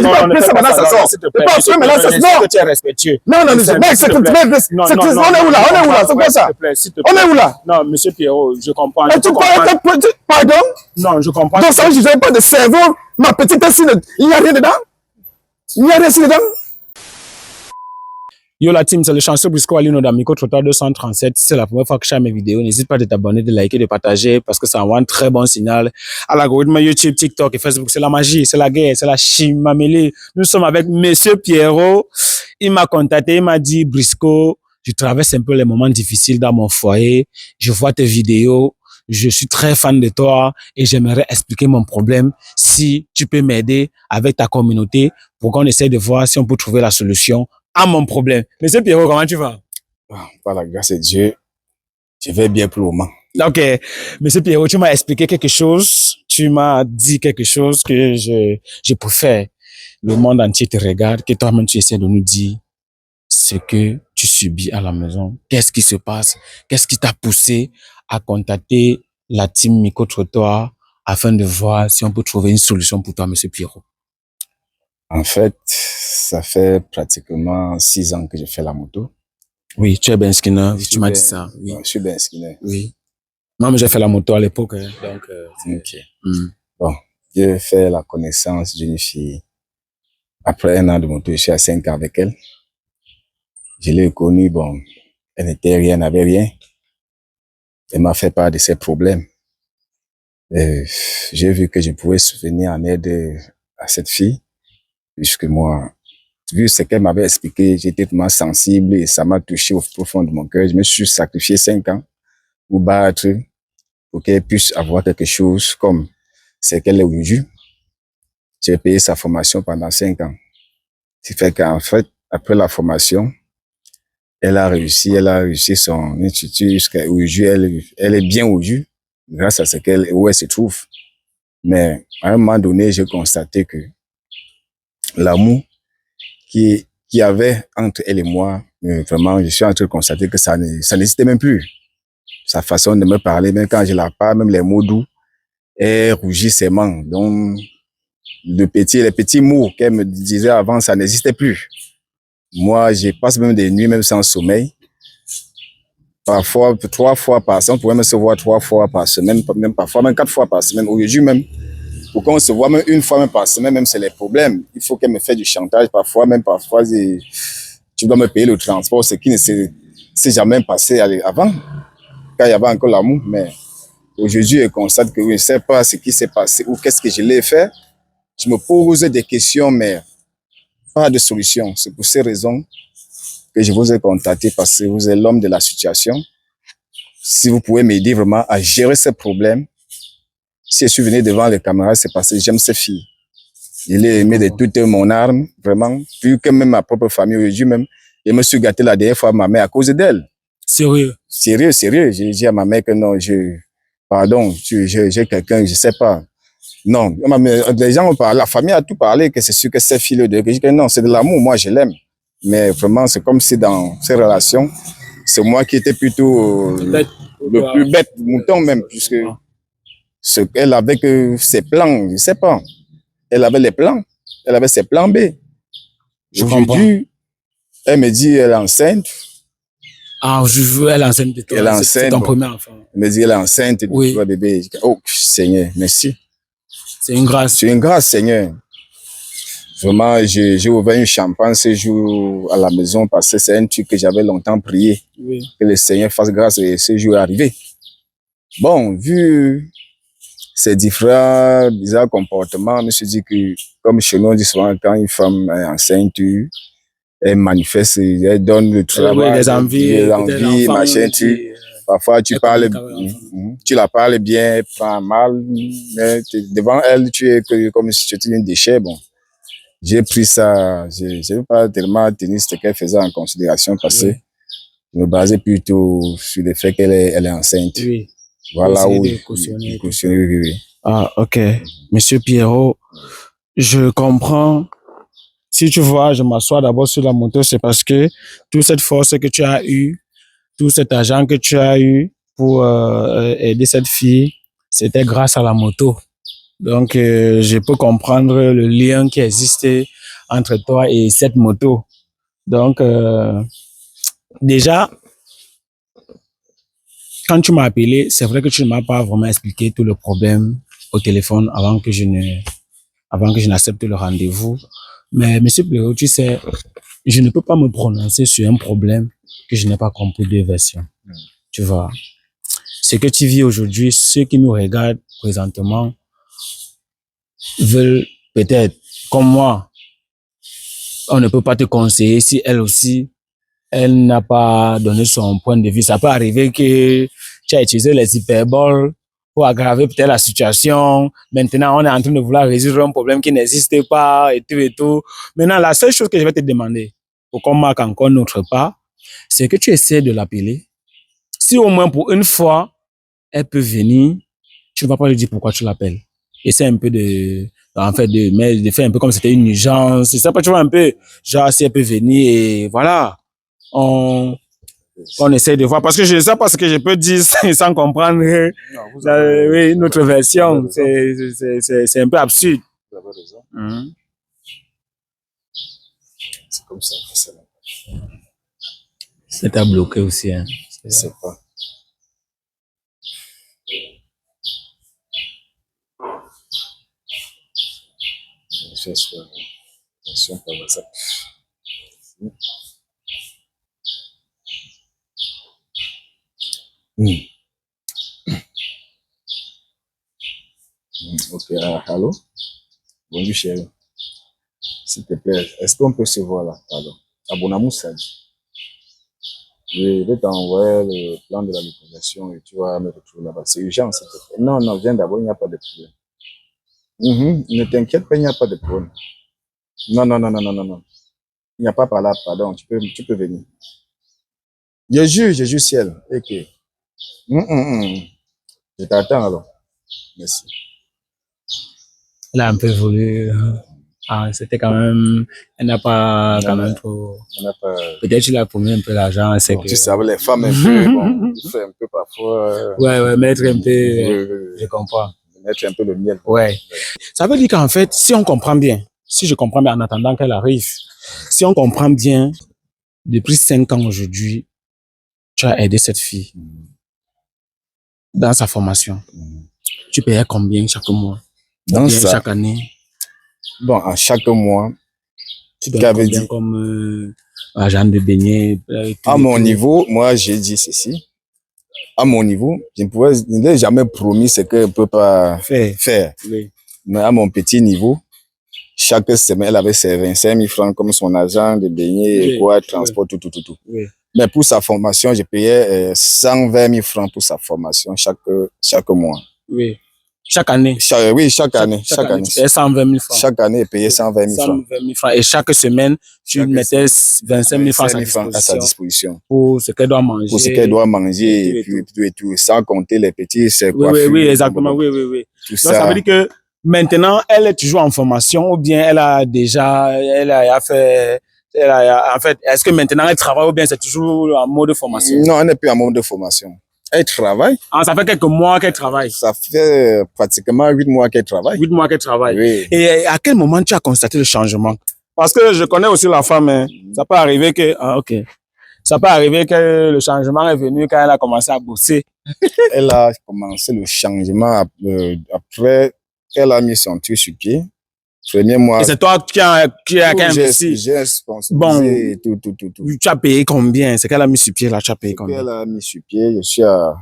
non, non, non, s'il te plaît, s'il te plaît, non, tu es respectueux. Non, non, mec, on est où là? On est où là? C'est quoi ça? On est où là? Non, monsieur Pierrot, je comprends. Pardon? Non, je comprends. Donc, ça veut dire que je n'ai pas de cerveau, ma petite assine, il n'y a rien dedans? Il n'y a rien dedans? Yo la team, c'est le chanceux Briscoe Alino d'Amico Trottoir 237. Si c'est la première fois que je fais mes vidéos, n'hésite pas de t'abonner, de liker, de partager parce que ça envoie un très bon signal à l'algorithme YouTube, TikTok et Facebook. C'est la magie, c'est la guerre, c'est la chimamélée. Nous sommes avec Monsieur Pierrot. Il m'a contacté, il m'a dit Briscoe, je traverse un peu les moments difficiles dans mon foyer. Je vois tes vidéos. Je suis très fan de toi et j'aimerais expliquer mon problème. Si tu peux m'aider avec ta communauté pour qu'on essaie de voir si on peut trouver la solution à mon problème. Monsieur Pierrot, comment tu vas? Par la grâce de Dieu, je vais bien pour le moment. Ok. Monsieur Pierrot, tu m'as expliqué quelque chose. Tu m'as dit quelque chose que je préfère. Le monde entier te regarde, que toi-même tu essaies de nous dire ce que tu subis à la maison. Qu'est-ce qui se passe? Qu'est-ce qui t'a poussé à contacter la team Micro-Trottoir afin de voir si on peut trouver une solution pour toi, Monsieur Pierrot? En fait, ça fait pratiquement 6 ans que je fais la moto. Oui, tu es Ben Skinner, tu m'as dit ça. Oui. Je suis Ben Skinner. Oui. Moi, j'ai fait la moto à l'époque. Hein, donc, ok. Bon, j'ai fait la connaissance d'une fille. Après 1 an de moto, je suis à 5 ans avec elle. Je l'ai connue, bon, elle n'était rien, n'avait rien. Elle m'a fait part de ses problèmes. J'ai vu que je pouvais venir en aide à cette fille. Puisque moi, vu ce qu'elle m'avait expliqué, j'étais vraiment sensible et ça m'a touché au profond de mon cœur. Je me suis sacrifié 5 ans pour battre, pour qu'elle puisse avoir quelque chose comme ce qu'elle est aujourd'hui. J'ai payé sa formation pendant 5 ans. Ce qui fait qu'en fait, après la formation, elle a réussi son institut jusqu'à aujourd'hui. Elle est bien aujourd'hui, grâce à ce où elle se trouve. Mais à un moment donné, j'ai constaté que l'amour qui y avait entre elle et moi, vraiment, je suis en train de constater que ça n'existait même plus. Sa façon de me parler, même quand je la parle, même les mots doux, elle rougit ses mains. Donc, les petits mots qu'elle me disait avant, ça n'existait plus. Moi, je passe même des nuits, même sans sommeil. Parfois, 3 fois par semaine, on pouvait même se voir 3 fois par semaine, même parfois même 4 fois par semaine. Aujourd'hui même, pour qu'on se voit même 1 fois même par semaine, même c'est les problèmes. Il faut qu'elle me fasse du chantage. Parfois, tu dois me payer le transport, ce qui ne s'est jamais passé avant, quand il y avait encore l'amour. Mais aujourd'hui, je constate que je ne sais pas ce qui s'est passé ou qu'est-ce que je l'ai fait. Je me pose des questions, mais pas de solution. C'est pour ces raisons que je vous ai contacté, parce que vous êtes l'homme de la situation. Si vous pouvez m'aider vraiment à gérer ces problèmes. Si je suis venu devant les caméras, c'est parce que j'aime ces filles. Je l'ai aimé de toute mon âme, vraiment. Plus que même ma propre famille, aujourd'hui même, je me suis gâté la dernière fois à ma mère à cause d'elle. Sérieux? Sérieux. J'ai dit à ma mère que non, pardon, j'ai quelqu'un, je sais pas. Non, les gens ont parlé, la famille a tout parlé, que c'est sûr que ces filles-là, que je dis que non, c'est de l'amour, moi je l'aime. Mais vraiment, c'est comme si dans ces relations, c'est moi qui étais plutôt le plus bête, mouton même, puisque elle avait que ses plans, je sais pas. Elle avait les plans, elle avait ses plans B. Aujourd'hui, elle me dit elle est enceinte. Ah, elle est enceinte de toi. Elle est enceinte. C'est ton premier enfant. Elle me dit elle est enceinte de toi, bébé. Oh, Seigneur, merci. C'est une grâce. C'est une grâce, Seigneur. Vraiment, j'ai ouvert une champagne ce jour à la maison parce que c'est un truc que j'avais longtemps prié. Oui. Que le Seigneur fasse grâce et ce jour est arrivé. Bon, vu ces différents bizarres comportements, je me suis dit que, comme chez nous, on dit souvent, quand une femme est enceinte, elle manifeste, elle donne le travail, des envies, machin, parfois tu parles, tu la parles bien, elle prend mal, mais devant elle, tu es comme si tu étais un déchet, bon. J'ai pris ça, je n'ai pas tellement tenu ce qu'elle faisait en considération parce que je me basais plutôt sur le fait qu'elle est enceinte. Oui. Voilà où cautionner. Ah, ok. Monsieur Pierrot, je comprends. Si tu vois, je m'assois d'abord sur la moto, c'est parce que toute cette force que tu as eue, tout cet argent que tu as eu pour aider cette fille, c'était grâce à la moto. Donc, je peux comprendre le lien qui existe entre toi et cette moto. Donc, déjà, quand tu m'as appelé, c'est vrai que tu ne m'as pas vraiment expliqué tout le problème au téléphone avant que je n'accepte le rendez-vous. Mais, monsieur Plero, tu sais, je ne peux pas me prononcer sur un problème que je n'ai pas compris de version. Tu vois. Ce que tu vis aujourd'hui, ceux qui nous regardent présentement veulent peut-être, comme moi, on ne peut pas te conseiller si elle aussi, elle n'a pas donné son point de vue. Ça peut arriver que tu as utilisé les hyperboles pour aggraver peut-être la situation. Maintenant, on est en train de vouloir résoudre un problème qui n'existe pas et tout et tout. Maintenant, la seule chose que je vais te demander, pour qu'on marque encore notre pas, c'est que tu essaies de l'appeler. Si au moins pour une fois, elle peut venir, tu ne vas pas lui dire pourquoi tu l'appelles. Essaie un peu de faire un peu comme si c'était une urgence. C'est ça, tu vois un peu, genre si elle peut venir et voilà. On essaie de voir. Parce que je ne sais pas ce que je peux dire sans comprendre oui, notre version. C'est un peu absurde. Vous avez raison. Mhm. C'est comme ça. Ça t'a bloqué aussi. Hein. Je sais pas. Je suis par WhatsApp. Ok, allô? Bonjour chérie. S'il te plaît, est-ce qu'on peut se voir là? Pardon. Abonnez-moi, ça dit. Je vais t'envoyer le plan de la localisation et tu vas me retrouver là-bas. C'est urgent, s'il te plaît. Non, viens d'abord, il n'y a pas de problème. Ne t'inquiète pas, il n'y a pas de problème. Non. Il n'y a pas par là, pardon, tu peux venir. Je jure ciel. Ok. Je t'attends alors. Merci. Elle a un peu voulu. C'était quand même. Elle n'a pas quand même trop. Peut-être qu'il a promis un peu l'argent. Bon, tu sais, les femmes, un peu, bon, il faut un peu parfois. Ouais, mettre un peu. Oui. Je comprends. Mettre un peu le miel. Ouais. Ça veut dire qu'en fait, si on comprend bien, si je comprends bien en attendant qu'elle arrive, si on comprend bien, depuis 5 ans aujourd'hui, tu as aidé cette fille dans sa formation. Tu payais combien chaque mois? Dans ça, chaque année? Bon, à chaque mois, tu donnes combien comme agent de beignet? À mon niveau, moi, j'ai dit ceci. À mon niveau, je n'ai jamais promis ce qu'elle ne peut pas faire. Oui. Mais à mon petit niveau, chaque semaine, elle avait ses 25 000 francs comme son agent de beignet et quoi, transport, tout. Oui. Mais pour sa formation, je payais 120 000 francs pour sa formation chaque mois. Oui. Chaque année? Chaque année. Tu payais 120 000 francs. Chaque année, je payais 120 000 francs. 120 000 francs. Et chaque semaine, tu mettais 25 000 francs à sa disposition. Pour ce qu'elle doit manger. Pour ce qu'elle doit manger et tout. Sans compter les petits, c'est quoi. Oui, exactement. Oui. Tout donc, ça veut dire que maintenant, elle est toujours en formation ou bien elle a fait. En fait, est-ce que maintenant elle travaille ou bien c'est toujours en mode formation? Non, elle n'est plus en mode de formation. Elle travaille. Ça fait quelques mois qu'elle travaille. Ça fait pratiquement 8 mois qu'elle travaille. 8 mois qu'elle travaille. Oui. Et à quel moment tu as constaté le changement? Parce que je connais aussi la femme. Hein. Ça peut arriver que... Ça peut arriver que le changement est venu quand elle a commencé à bosser. Elle a commencé le changement après qu'elle a mis son truc sur pied. Premier mois. Et c'est toi qui a investi. J'ai sponsorisé tout. Tu as payé combien? C'est qu'elle a mis sur pied là, tu as payé combien? Elle a mis sur pied,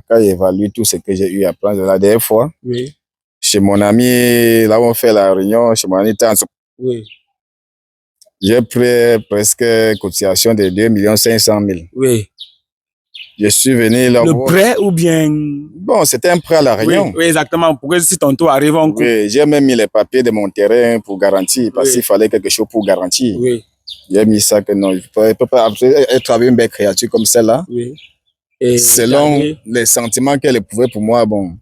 quand j'ai évalué tout ce que j'ai eu à prendre la dernière fois. Oui. Chez mon ami, là où on fait la réunion, chez mon ami oui. J'ai pris presque cotisation de 2 500 000. Oui. Je suis venu là. Le prêt ou bien? Bon, c'était un prêt à la réunion. Oui, exactement. Pour que si ton tour arrive, on coupe. Oui, j'ai même mis les papiers de mon terrain pour garantir, parce qu'il fallait quelque chose pour garantir. Oui. J'ai mis ça que non, je ne peux pas travailler une belle créature comme celle-là. Oui. Et selon les sentiments qu'elle éprouvait pour moi, bon,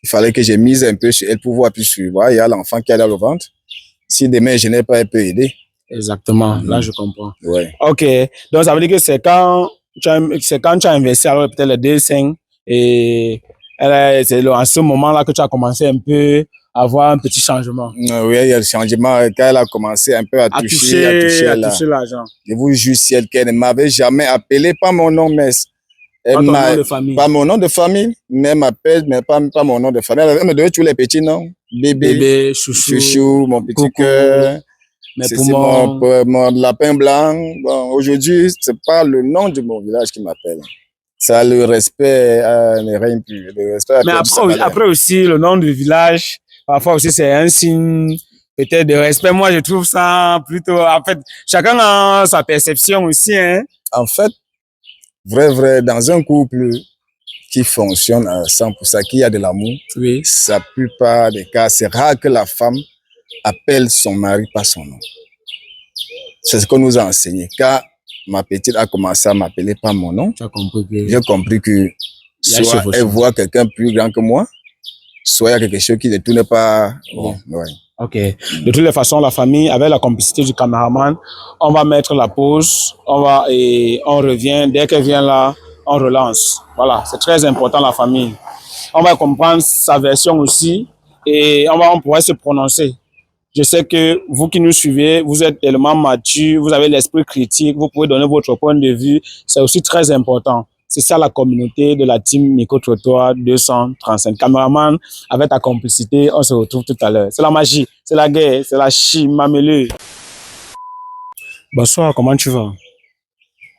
il fallait que je mise un peu sur elle pour voir plus suivre. Il y a l'enfant qui a dans le ventre. Si demain je n'ai pas, elle peut aider. Exactement. Là, je comprends. Ouais. Ok. Donc, ça veut dire que c'est quand tu as investi alors peut-être les 2,5 et c'est en ce moment-là que tu as commencé un peu avoir un petit changement. Oui, il y a le changement. Quand elle a commencé un peu à toucher l'argent. Je vous jure, ciel, qu'elle ne m'avait jamais appelé, pas mon nom, mais Pas ton nom de famille. Pas mon nom de famille, mais elle m'appelle, mais pas mon nom de famille. Elle me donnait tous les petits noms. Bébé, chouchou, mon petit cœur. C'est mon lapin blanc. Bon, aujourd'hui, c'est pas le nom de mon village qui m'appelle. Ça, le respect ne règne plus. Le respect mais après aussi, le nom du village, parfois aussi, c'est un signe peut-être de respect. Moi, je trouve ça plutôt... En fait, chacun a sa perception aussi. Hein? En fait, vrai, dans un couple qui fonctionne à 100%, qui a de l'amour, oui. La plupart des cas, c'est rare que la femme appelle son mari par son nom. C'est ce qu'on nous a enseigné. Quand ma petite a commencé à m'appeler par mon nom, j'ai compris que soit elle voit quelqu'un plus grand que moi, soit il y a quelque chose qui ne tourne pas. Bon, ouais. Ok. De toutes les façons, la famille, avec la complicité du caméraman, on va mettre la pause, on revient. Dès qu'elle vient là, on relance. Voilà, c'est très important la famille. On va comprendre sa version aussi et on pourra se prononcer. Je sais que vous qui nous suivez, vous êtes tellement mature, vous avez l'esprit critique, vous pouvez donner votre point de vue. C'est aussi très important. C'est ça la communauté de la team Micro-Trottoir 235. Caméraman, avec ta complicité, on se retrouve tout à l'heure. C'est la magie, c'est la guerre, c'est la chimie, mamelue. Bonsoir, comment tu vas?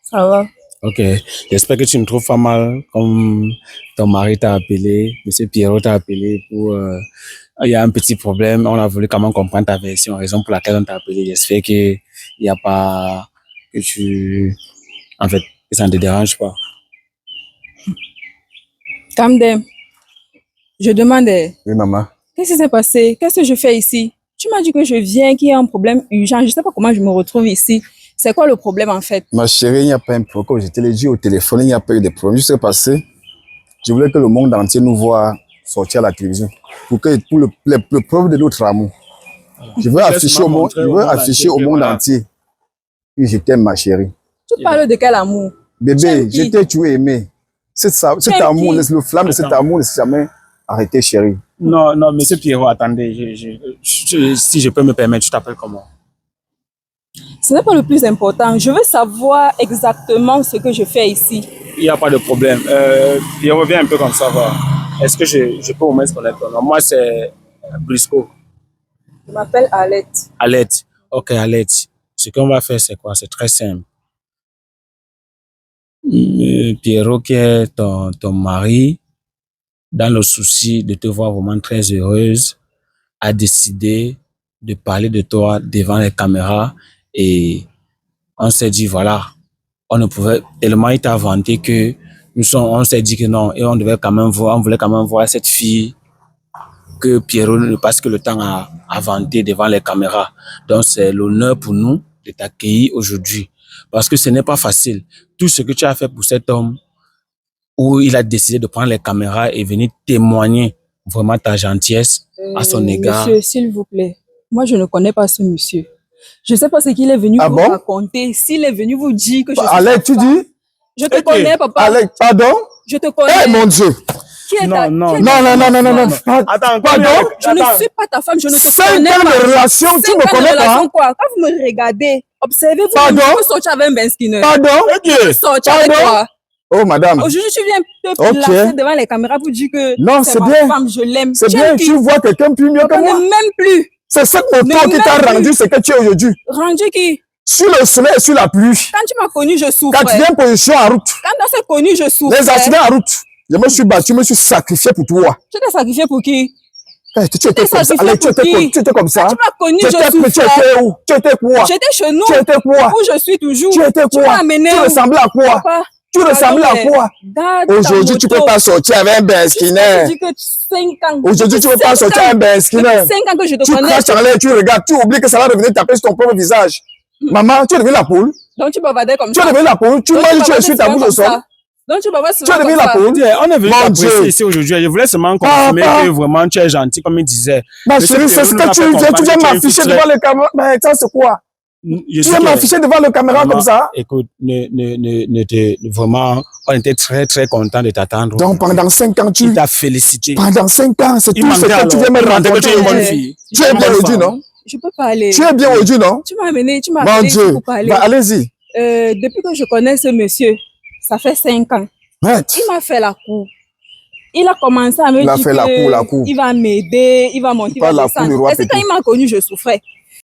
Ça va. Ok, j'espère que tu ne trouves pas mal comme ton mari t'a appelé, monsieur Pierrot t'a appelé pour... il y a un petit problème, on a voulu quand même comprendre ta version, raison pour laquelle on t'a appelé. J'espère qu'il n'y a pas... que tu... En fait, que ça ne te dérange pas. Kamdem, je demandais. Oui, maman. Qu'est-ce qui s'est passé? Qu'est-ce que je fais ici? Tu m'as dit que je viens, qu'il y a un problème urgent. Je ne sais pas comment je me retrouve ici. C'est quoi le problème en fait? Ma chérie, il n'y a pas un problème. Comme je te l'ai dit au téléphone, il n'y a pas eu de problème. Je sais passé. Je voulais que le monde entier nous voit sortir à la télévision. Pour le preuve de notre amour. Je veux afficher au monde entier que je t'aime, ma chérie. Tu parles de quel amour? Bébé, je t'ai tué aimé. Cet amour, le flamme de cet amour ne s'est jamais arrêté, chérie. Non, monsieur Pierrot, attendez. Si je peux me permettre, tu t'appelles comment? Ce n'est pas le plus important. Je veux savoir exactement ce que je fais ici. Il n'y a pas de problème. Pierrot, viens un peu comme ça. Est-ce que je peux au moins se connaître ton nom? Moi, c'est Briscoe. Je m'appelle Alette. Alette. Ok, Alette. Ce qu'on va faire, c'est quoi? C'est très simple. Pierrot, qui est ton mari, dans le souci de te voir vraiment très heureuse, a décidé de parler de toi devant les caméras et on s'est dit, voilà, on ne pouvait, tellement il t'a vanté que on s'est dit que non, et on voulait quand même voir cette fille que Pierrot ne passe que le temps à vanter devant les caméras. Donc c'est l'honneur pour nous de t'accueillir aujourd'hui. Parce que ce n'est pas facile. Tout ce que tu as fait pour cet homme, où il a décidé de prendre les caméras et venir témoigner vraiment ta gentillesse à son égard. Monsieur, s'il vous plaît, moi je ne connais pas ce monsieur. Je ne sais pas ce qu'il est venu vous raconter. S'il est venu vous dire que je suis... Allez, tu dis? Je te connais, papa. Allez, pardon? Je te connais. Eh, mon Dieu! Qui est non. Attends, pardon? Je ne suis pas ta femme, je ne te connais pas. 5 ans de relation, tu me connais pas? Quoi? Quand vous me regardez, observez-vous, pardon? Vous sortir avec un Ben Skinner. Pardon? Sortir avec toi. Oh, madame. Aujourd'hui, tu viens te placer devant les caméras pour dire que c'est ma femme, je l'aime. C'est bien, tu vois quelqu'un plus mieux que moi. Je ne connais même plus. C'est cette moto qui t'a rendu ce que tu es aujourd'hui. Rendu qui? Sur le soleil et sur la pluie. Quand tu m'as connu, je souffrais. Quand tu viens en position en route. Quand on s'est connu, je souffrais. Les accidents en route. Je me suis battu, je me suis sacrifié pour toi. Tu t'es sacrifié pour qui? Tu étais comme ça. Allez, tu étais comme ça. Quand tu m'as connu, je souffrais. Tu étais où? Tu étais quoi? J'étais chez nous. Tu étais quoi? Où je suis toujours. Tu étais quoi? Tu m'as amené. Tu ressemblais à quoi? Papa, tu ressemblais à quoi? Aujourd'hui, tu peux pas sortir avec un Ben Skinner. Aujourd'hui, tu peux pas sortir avec un Ben Skinner. 5 ans que je te tu connais. Tu craches en l'air, tu regardes, tu oublies que ça va revenir taper sur ton propre visage. Maman, tu es devenu la poule. Donc tu bavarder comme ça. Tu es devenu la poule. Tu manges, tu essuies ta bouche au sol. Donc tu bavarder Tu es devenu la poule. On est venu t'apprécier ici aujourd'hui. Je voulais seulement confirmer que vraiment tu es gentil comme il disait. Ma chérie, c'est ce que tu viens m'afficher devant les caméras. Mais ça, c'est quoi? Je Tu vas m'afficher devant le caméra comme ça? Écoute, vraiment, on était très, très contents de t'attendre. Donc, pendant 5 ans, Il t'a félicité. Pendant 5 ans, c'est tout ce que tu viens me raconter. Tu es une bonne fille. Tu es bien aujourd'hui, non? Je peux parler. Tu es bien aujourd'hui, non? Tu m'as amené Mon Dieu. pour parler. Bah, allez-y. Depuis que je connais ce monsieur, ça fait 5 ans. Ouais. Il m'a fait la cour. Il a commencé à me dire fait la cour. il va m'aider, il va monter, il va descendre. Et c'est quand il m'a connu, je souffrais.